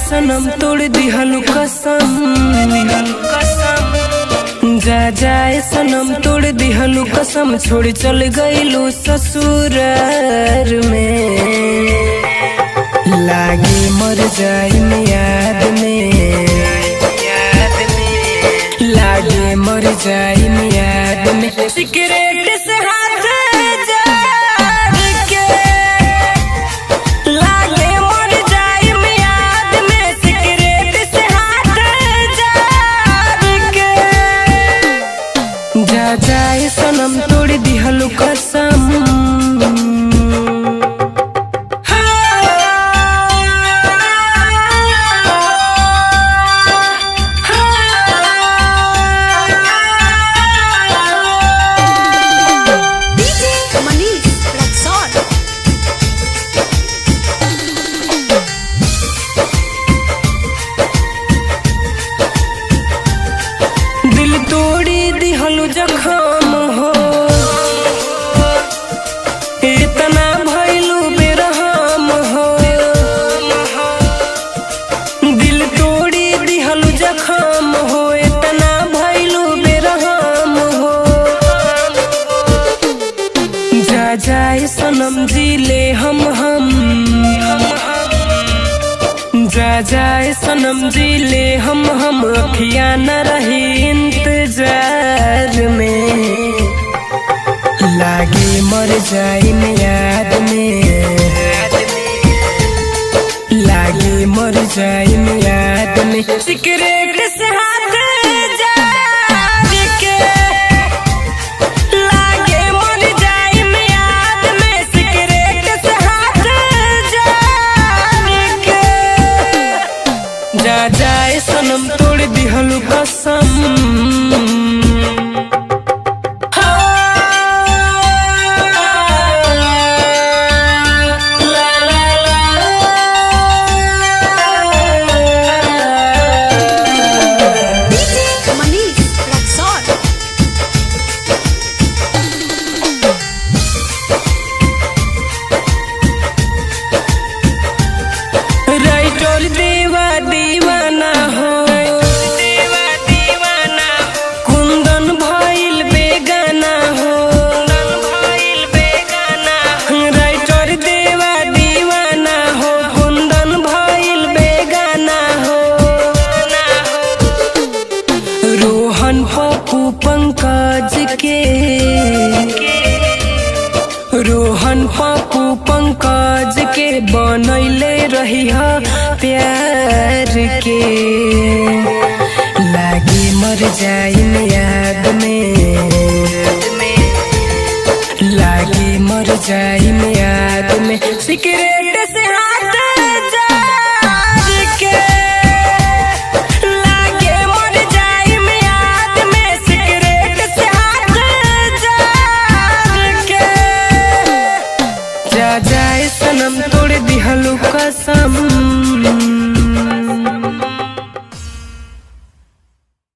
सनम तोड़ दिहलु कसम, जा जाए सनम तोड़ दिहलु कसम, छोड़ चल गइलु ससुरार में। लागे मर जाई याद में, लागे मर जाई याद में। सिगरेट से हाथ जार के लागे मर जाई याद में, सिगरेट से हाथ जार के। जा जाए सनम तोड़ दिहलु कसम, जखम हो इतना भइलु बेरहम हो। दिल तोड़ी दिहलु जखम हो, इतना भइलु बेरहम हो। जा जाए सनम जी ले हम जा जाए सनम जी ले हम अखियां न रही इंतजार में। लागे मर जाई याद में, लागे मर जाई याद में। सिगरेट से हाथ जार के लागे मर जाई याद में, सिगरेट से हाथ जार के। जा जाए सनम तोड़ दिहलु कसम, देवा दीवाना हो, देवा दीवाना हो। कुंदन भइल बेगाना हो, भइल बेगाना हो। राइटर देवा दीवाना हो, कुंदन भइल बेगाना हो। रोहन पप्पू पंकज के, रोहन पप्पू पंकज के बनैले रही प्यार के। लागे मर जाई याद में, लागे मर जाई याद में। सिगरेट से हाथ जार के लागे मर जाई याद में, सिगरेट से हाथ जार के। जा जाए सनम तोड़ दिहलु कसम।